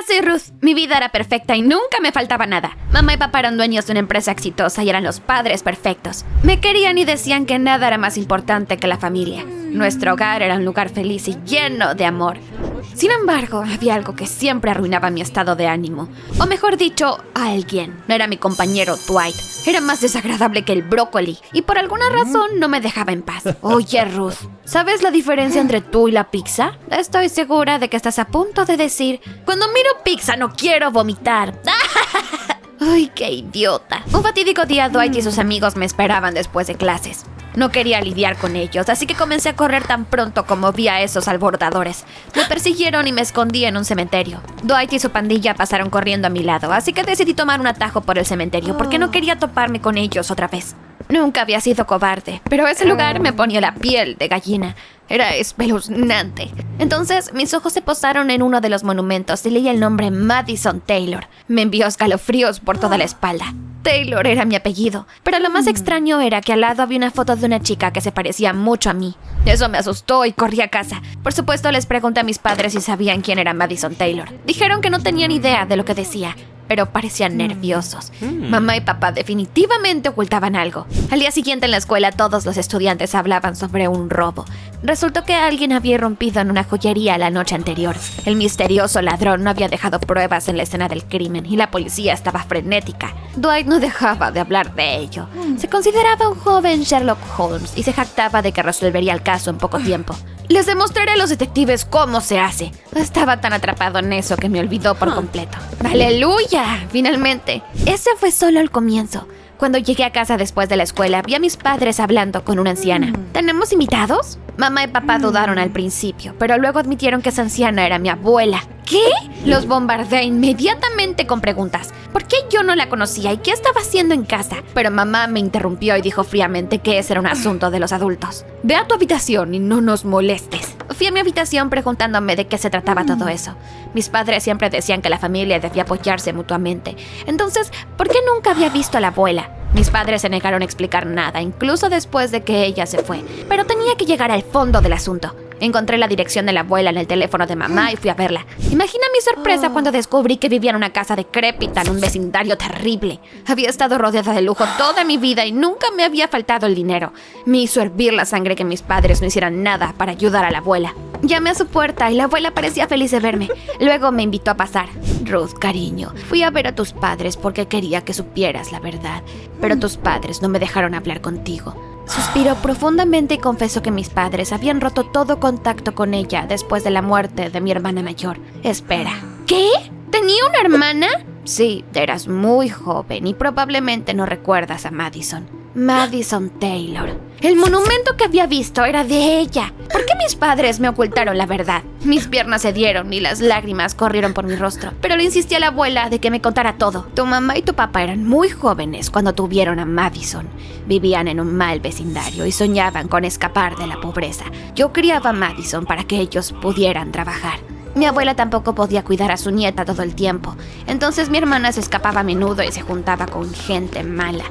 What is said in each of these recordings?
soy Ruth. Mi vida era perfecta y nunca me faltaba nada. Mamá y papá eran dueños de una empresa exitosa y eran los padres perfectos. Me querían y decían que nada era más importante que la familia. Nuestro hogar era un lugar feliz y lleno de amor. Sin embargo, había algo que siempre arruinaba mi estado de ánimo. O mejor dicho, alguien. No era mi compañero Dwight. Era más desagradable que el brócoli. Y por alguna razón no me dejaba en paz. Oye, Ruth, ¿sabes la diferencia entre tú y la pizza? Estoy segura de que estás a punto de decir: cuando miro pizza no quiero vomitar. ¡Ay, qué idiota! Un fatídico día, Dwight y sus amigos me esperaban después de clases. No quería lidiar con ellos, así que comencé a correr tan pronto como vi a esos alborotadores. Me persiguieron y me escondí en un cementerio. Dwight y su pandilla pasaron corriendo a mi lado, así que decidí tomar un atajo por el cementerio porque no quería toparme con ellos otra vez. Nunca había sido cobarde, pero ese lugar me ponía la piel de gallina. Era espeluznante. Entonces, mis ojos se posaron en uno de los monumentos y leí el nombre Madison Taylor. Me envió escalofríos por toda la espalda. Taylor era mi apellido, pero lo más extraño era que al lado había una foto de una chica que se parecía mucho a mí. Eso me asustó y corrí a casa. Por supuesto, les pregunté a mis padres si sabían quién era Madison Taylor. Dijeron que no tenían idea de lo que decía, pero parecían nerviosos. Mamá y papá definitivamente ocultaban algo. Al día siguiente en la escuela todos los estudiantes hablaban sobre un robo. Resultó que alguien había irrumpido en una joyería la noche anterior. El misterioso ladrón no había dejado pruebas en la escena del crimen y la policía estaba frenética. Dwight no dejaba de hablar de ello. Se consideraba un joven Sherlock Holmes y se jactaba de que resolvería el caso en poco tiempo. Les demostraré a los detectives cómo se hace. Estaba tan atrapado en eso que me olvidó por completo. ¡Aleluya! Finalmente. Ese fue solo el comienzo. Cuando llegué a casa después de la escuela, vi a mis padres hablando con una anciana. ¿Tenemos invitados? Mamá y papá dudaron al principio, pero luego admitieron que esa anciana era mi abuela. ¿Qué? Los bombardeé inmediatamente con preguntas. ¿Por qué yo no la conocía y qué estaba haciendo en casa? Pero mamá me interrumpió y dijo fríamente que ese era un asunto de los adultos. Ve a tu habitación y no nos molestes. Fui a mi habitación preguntándome de qué se trataba todo eso. Mis padres siempre decían que la familia debía apoyarse mutuamente. Entonces, ¿por qué nunca había visto a la abuela? Mis padres se negaron a explicar nada, incluso después de que ella se fue. Pero tenía que llegar al fondo del asunto. Encontré la dirección de la abuela en el teléfono de mamá y fui a verla. Imagina mi sorpresa cuando descubrí que vivía en una casa decrépita en un vecindario terrible. Había estado rodeada de lujo toda mi vida y nunca me había faltado el dinero. Me hizo hervir la sangre que mis padres no hicieran nada para ayudar a la abuela. Llamé a su puerta y la abuela parecía feliz de verme. Luego me invitó a pasar. Ruth, cariño, fui a ver a tus padres porque quería que supieras la verdad. Pero tus padres no me dejaron hablar contigo. Suspiró profundamente y confesó que mis padres habían roto todo contacto con ella después de la muerte de mi hermana mayor. Espera. ¿Qué? ¿Tenía una hermana? Sí, eras muy joven y probablemente no recuerdas a Madison. Madison Taylor. El monumento que había visto era de ella. ¿Por qué mis padres me ocultaron la verdad? Mis piernas cedieron y las lágrimas corrieron por mi rostro. Pero le insistí a la abuela de que me contara todo. Tu mamá y tu papá eran muy jóvenes cuando tuvieron a Madison. Vivían en un mal vecindario y soñaban con escapar de la pobreza. Yo criaba a Madison para que ellos pudieran trabajar. Mi abuela tampoco podía cuidar a su nieta todo el tiempo. Entonces mi hermana se escapaba a menudo y se juntaba con gente mala.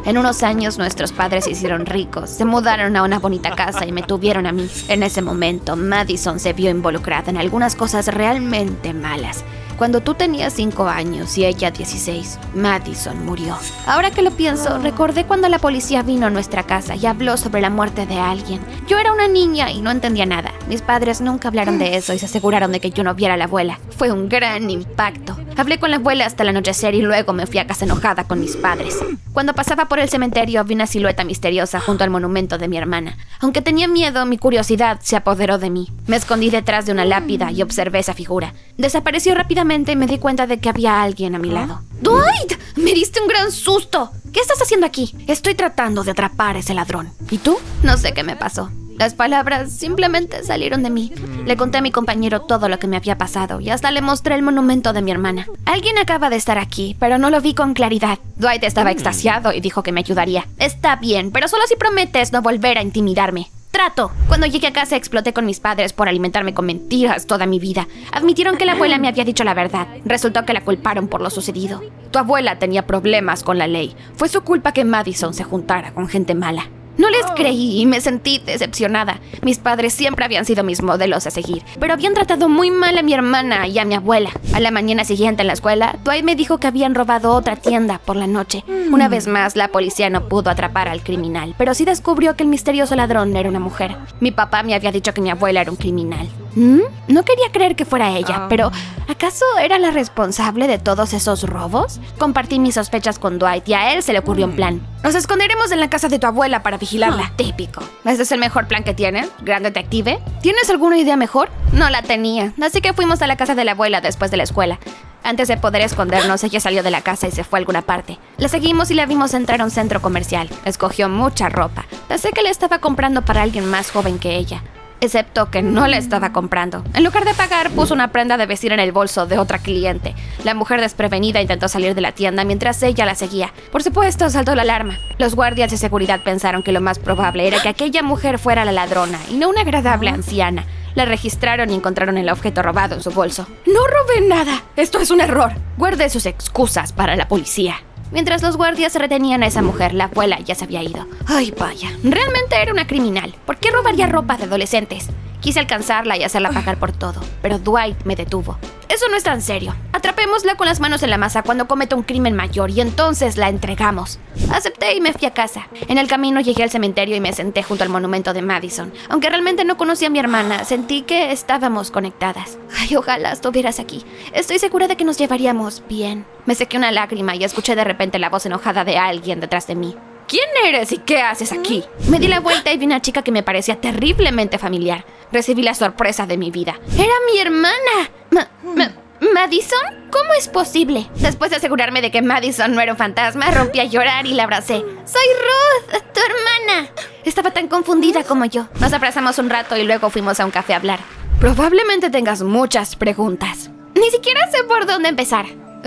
En unos años nuestros padres se hicieron ricos, se mudaron a una bonita casa y me tuvieron a mí. En ese momento, Madison se vio involucrada en algunas cosas realmente malas. Cuando tú tenías 5 años y ella 16, Madison murió. Ahora que lo pienso, recordé cuando la policía vino a nuestra casa y habló sobre la muerte de alguien. Yo era una niña y no entendía nada. Mis padres nunca hablaron de eso y se aseguraron de que yo no viera a la abuela. Fue un gran impacto. Hablé con la abuela hasta el anochecer y luego me fui a casa enojada con mis padres. Cuando pasaba por el cementerio vi una silueta misteriosa junto al monumento de mi hermana. Aunque tenía miedo, mi curiosidad se apoderó de mí. Me escondí detrás de una lápida y observé esa figura. Desapareció rápidamente y me di cuenta de que había alguien a mi lado. ¡Dwight! ¡Me diste un gran susto! ¿Qué estás haciendo aquí? Estoy tratando de atrapar a ese ladrón. ¿Y tú? No sé qué me pasó. Las palabras simplemente salieron de mí. Le conté a mi compañero todo lo que me había pasado y hasta le mostré el monumento de mi hermana. Alguien acaba de estar aquí, pero no lo vi con claridad. Dwight estaba extasiado y dijo que me ayudaría. Está bien, pero solo si prometes no volver a intimidarme. Trato. Cuando llegué a casa exploté con mis padres por alimentarme con mentiras toda mi vida. Admitieron que la abuela me había dicho la verdad. Resultó que la culparon por lo sucedido. Tu abuela tenía problemas con la ley. Fue su culpa que Madison se juntara con gente mala. No les creí y me sentí decepcionada. Mis padres siempre habían sido mis modelos a seguir, pero habían tratado muy mal a mi hermana y a mi abuela. A la mañana siguiente en la escuela, Dwight me dijo que habían robado otra tienda por la noche. Una vez más, la policía no pudo atrapar al criminal, pero sí descubrió que el misterioso ladrón era una mujer. Mi papá me había dicho que mi abuela era un criminal. No quería creer que fuera ella, pero ¿acaso era la responsable de todos esos robos? Compartí mis sospechas con Dwight y a él se le ocurrió un plan. Nos esconderemos en la casa de tu abuela para vigilarla. Típico. ¿Ese es el mejor plan que tienes, gran detective? ¿Tienes alguna idea mejor? No la tenía, así que fuimos a la casa de la abuela después de la escuela. Antes de poder escondernos, ella salió de la casa y se fue a alguna parte. La seguimos y la vimos entrar a un centro comercial. Escogió mucha ropa. Pensé que la estaba comprando para alguien más joven que ella. Excepto que no la estaba comprando. En lugar de pagar, puso una prenda de vestir en el bolso de otra cliente. La mujer desprevenida intentó salir de la tienda mientras ella la seguía. Por supuesto, saltó la alarma. Los guardias de seguridad pensaron que lo más probable era que aquella mujer fuera la ladrona y no una agradable anciana. La registraron y encontraron el objeto robado en su bolso. ¡No robé nada! ¡Esto es un error! Guarde sus excusas para la policía. Mientras los guardias retenían a esa mujer, la abuela ya se había ido. Ay, vaya, realmente era una criminal. ¿Por qué robaría ropa de adolescentes? Quise alcanzarla y hacerla pagar por todo, pero Dwight me detuvo. Eso no es tan serio. Atrapémosla con las manos en la masa cuando cometa un crimen mayor y entonces la entregamos. Acepté y me fui a casa. En el camino llegué al cementerio y me senté junto al monumento de Madison. Aunque realmente no conocía a mi hermana, sentí que estábamos conectadas. Ay, ojalá estuvieras aquí. Estoy segura de que nos llevaríamos bien. Me sequé una lágrima y escuché de repente la voz enojada de alguien detrás de mí. ¿Quién eres y qué haces aquí? Me di la vuelta y vi una chica que me parecía terriblemente familiar. Recibí la sorpresa de mi vida. ¡Era mi hermana! ¿Madison? ¿Cómo es posible? Después de asegurarme de que Madison no era un fantasma, rompí a llorar y la abracé. ¡Soy Ruth, tu hermana! Estaba tan confundida como yo. Nos abrazamos un rato y luego fuimos a un café a hablar. Probablemente tengas muchas preguntas. Ni siquiera sé por dónde empezar.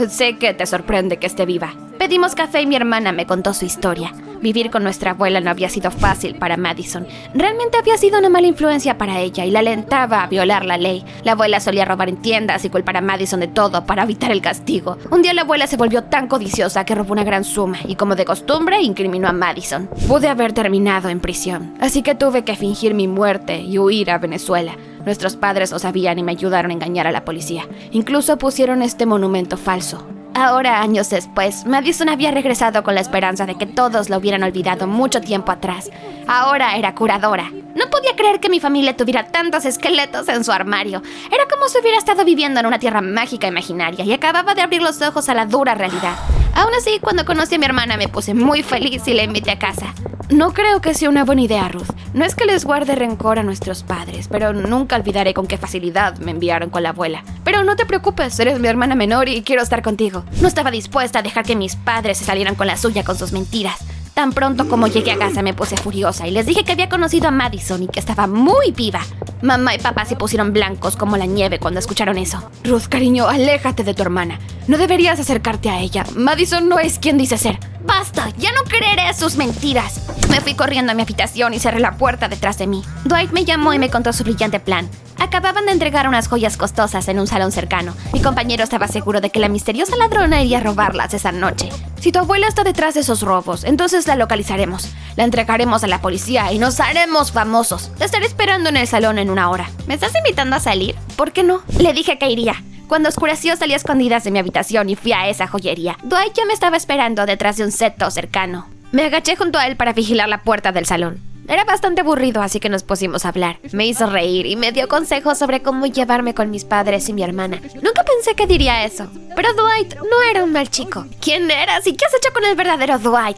Sé que te sorprende que esté viva. Pedimos café y mi hermana me contó su historia. Vivir con nuestra abuela no había sido fácil para Madison. Realmente había sido una mala influencia para ella y la alentaba a violar la ley. La abuela solía robar en tiendas y culpar a Madison de todo para evitar el castigo. Un día la abuela se volvió tan codiciosa que robó una gran suma y, como de costumbre, incriminó a Madison. Pude haber terminado en prisión, así que tuve que fingir mi muerte y huir a Venezuela. Nuestros padres lo sabían y me ayudaron a engañar a la policía. Incluso pusieron este monumento falso. Ahora, años después, Madison había regresado con la esperanza de que todos lo hubieran olvidado mucho tiempo atrás. Ahora era curadora. No podía creer que mi familia tuviera tantos esqueletos en su armario. Era como si hubiera estado viviendo en una tierra mágica imaginaria y acababa de abrir los ojos a la dura realidad. Aún así, cuando conocí a mi hermana me puse muy feliz y la invité a casa. No creo que sea una buena idea, Ruth. No es que les guarde rencor a nuestros padres, pero nunca olvidaré con qué facilidad me enviaron con la abuela. Pero no te preocupes, eres mi hermana menor y quiero estar contigo. No estaba dispuesta a dejar que mis padres se salieran con la suya con sus mentiras. Tan pronto como llegué a casa me puse furiosa y les dije que había conocido a Madison y que estaba muy viva. Mamá y papá se pusieron blancos como la nieve cuando escucharon eso. Ruth, cariño, aléjate de tu hermana. No deberías acercarte a ella. Madison no es quien dice ser. ¡Basta! ¡Ya no creeré sus mentiras! Me fui corriendo a mi habitación y cerré la puerta detrás de mí. Dwight me llamó y me contó su brillante plan. Acababan de entregar unas joyas costosas en un salón cercano. Mi compañero estaba seguro de que la misteriosa ladrona iría a robarlas esa noche. Si tu abuela está detrás de esos robos, entonces la localizaremos. La entregaremos a la policía y nos haremos famosos. Te estaré esperando en el salón en 1 hora. ¿Me estás invitando a salir? ¿Por qué no? Le dije que iría. Cuando oscureció salí a escondidas de mi habitación y fui a esa joyería. Dwight ya me estaba esperando detrás de un seto cercano. Me agaché junto a él para vigilar la puerta del salón. Era bastante aburrido, así que nos pusimos a hablar. Me hizo reír y me dio consejos sobre cómo llevarme con mis padres y mi hermana. Nunca pensé que diría eso, pero Dwight no era un mal chico. ¿Quién eras y qué has hecho con el verdadero Dwight?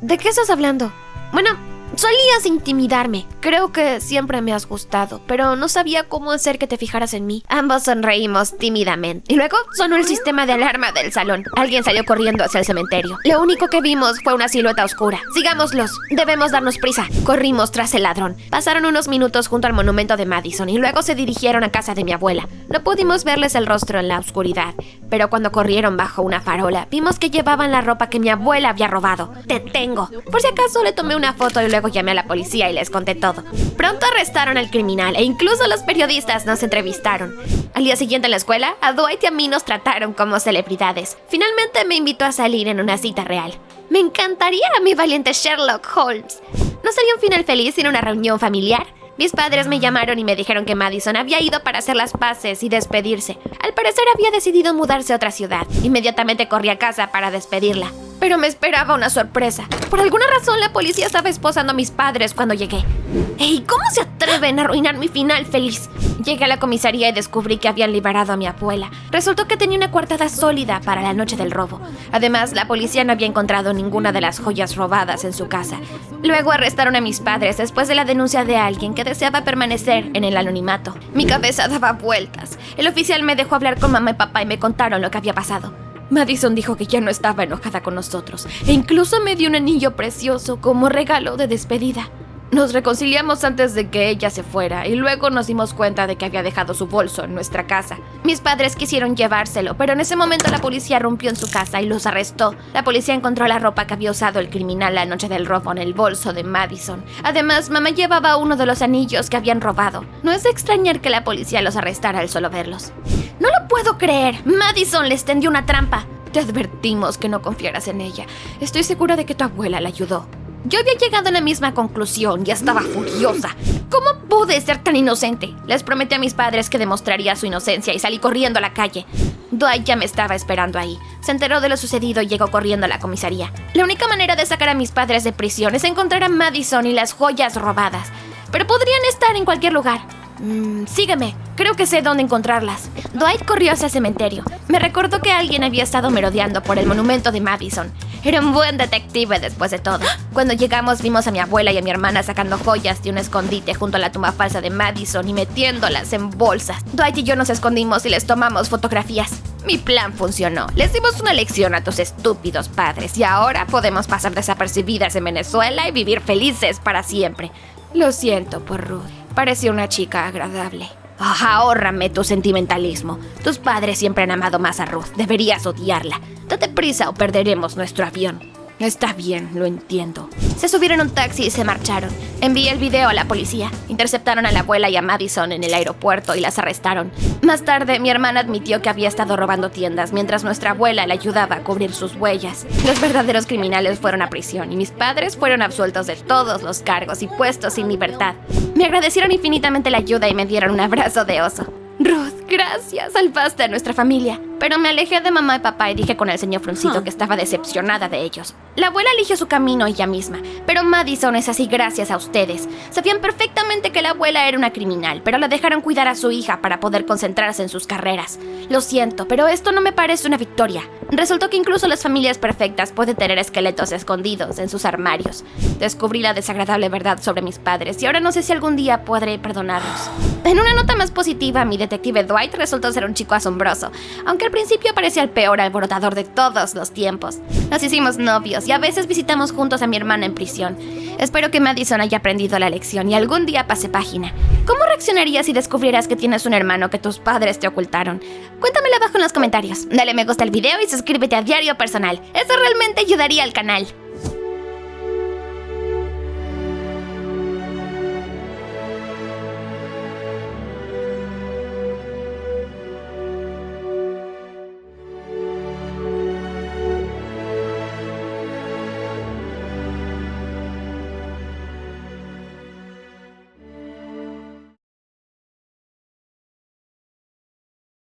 ¿De qué estás hablando? Bueno, solías intimidarme. Creo que siempre me has gustado, pero no sabía cómo hacer que te fijaras en mí. Ambos sonreímos tímidamente. Y luego sonó el sistema de alarma del salón. Alguien salió corriendo hacia el cementerio. Lo único que vimos fue una silueta oscura. Sigámoslos. Debemos darnos prisa. Corrimos tras el ladrón. Pasaron unos minutos junto al monumento de Madison y luego se dirigieron a casa de mi abuela. No pudimos verles el rostro en la oscuridad, pero cuando corrieron bajo una farola, vimos que llevaban la ropa que mi abuela había robado. ¡Te tengo! Por si acaso le tomé una foto y luego llamé a la policía y les conté todo. Pronto arrestaron al criminal e incluso los periodistas nos entrevistaron. Al día siguiente en la escuela, a Dwight y a mí nos trataron como celebridades. Finalmente me invitó a salir en una cita real. Me encantaría mi valiente Sherlock Holmes. No sería un final feliz sin una reunión familiar. Mis padres me llamaron y me dijeron que Madison había ido para hacer las paces y despedirse. Al parecer había decidido mudarse a otra ciudad. Inmediatamente corrí a casa para despedirla. Pero me esperaba una sorpresa. Por alguna razón la policía estaba esposando a mis padres cuando llegué. ¡Ey! ¿Cómo se atreven a arruinar mi final feliz? Llegué a la comisaría y descubrí que habían liberado a mi abuela. Resultó que tenía una coartada sólida para la noche del robo. Además, la policía no había encontrado ninguna de las joyas robadas en su casa. Luego arrestaron a mis padres después de la denuncia de alguien que deseaba permanecer en el anonimato. Mi cabeza daba vueltas. El oficial me dejó hablar con mamá y papá y me contaron lo que había pasado. Madison dijo que ya no estaba enojada con nosotros e incluso me dio un anillo precioso como regalo de despedida. Nos reconciliamos antes de que ella se fuera y luego nos dimos cuenta de que había dejado su bolso en nuestra casa. Mis padres quisieron llevárselo, pero en ese momento la policía rompió en su casa y los arrestó. La policía encontró la ropa que había usado el criminal la noche del robo en el bolso de Madison. Además, mamá llevaba uno de los anillos que habían robado. No es de extrañar que la policía los arrestara al solo verlos. ¡No lo puedo creer! Madison les tendió una trampa. Te advertimos que no confiaras en ella. Estoy segura de que tu abuela la ayudó. Yo había llegado a la misma conclusión y estaba furiosa. ¿Cómo pude ser tan inocente? Les prometí a mis padres que demostraría su inocencia y salí corriendo a la calle. Dwight ya me estaba esperando ahí. Se enteró de lo sucedido y llegó corriendo a la comisaría. La única manera de sacar a mis padres de prisión es encontrar a Madison y las joyas robadas. Pero podrían estar en cualquier lugar. Sígueme, creo que sé dónde encontrarlas. Dwight corrió hacia el cementerio. Me recordó que alguien había estado merodeando por el monumento de Madison. Era un buen detective después de todo. Cuando llegamos vimos a mi abuela y a mi hermana sacando joyas de un escondite junto a la tumba falsa de Madison y metiéndolas en bolsas. Dwight y yo nos escondimos y les tomamos fotografías. Mi plan funcionó. Les dimos una lección a tus estúpidos padres y ahora podemos pasar desapercibidas en Venezuela y vivir felices para siempre. Lo siento por Ruth. Parecía una chica agradable. Ahórrame tu sentimentalismo. Tus padres siempre han amado más a Ruth. Deberías odiarla. Date prisa o perderemos nuestro avión. Está bien, lo entiendo. Se subieron a un taxi y se marcharon. Envié el video a la policía. Interceptaron a la abuela y a Madison en el aeropuerto y las arrestaron. Más tarde, mi hermana admitió que había estado robando tiendas mientras nuestra abuela le ayudaba a cubrir sus huellas. Los verdaderos criminales fueron a prisión y mis padres fueron absueltos de todos los cargos y puestos sin libertad. Me agradecieron infinitamente la ayuda y me dieron un abrazo de oso. Ruth, gracias, salvaste a nuestra familia. Pero me alejé de mamá y papá y dije con el ceño fruncido que estaba decepcionada de ellos. La abuela eligió su camino ella misma, pero Madison es así gracias a ustedes. Sabían perfectamente que la abuela era una criminal, pero la dejaron cuidar a su hija para poder concentrarse en sus carreras. Lo siento, pero esto no me parece una victoria. Resultó que incluso las familias perfectas pueden tener esqueletos escondidos en sus armarios. Descubrí la desagradable verdad sobre mis padres y ahora no sé si algún día podré perdonarlos. En una nota más positiva, mi detective Dwight resultó ser un chico asombroso, aunque al principio parecía el peor alborotador de todos los tiempos. Nos hicimos novios y a veces visitamos juntos a mi hermana en prisión. Espero que Madison haya aprendido la lección y algún día pase página. ¿Cómo reaccionarías si descubrieras que tienes un hermano que tus padres te ocultaron? Cuéntamelo abajo en los comentarios. Dale me gusta al video y suscríbete a Diario Personal. Eso realmente ayudaría al canal.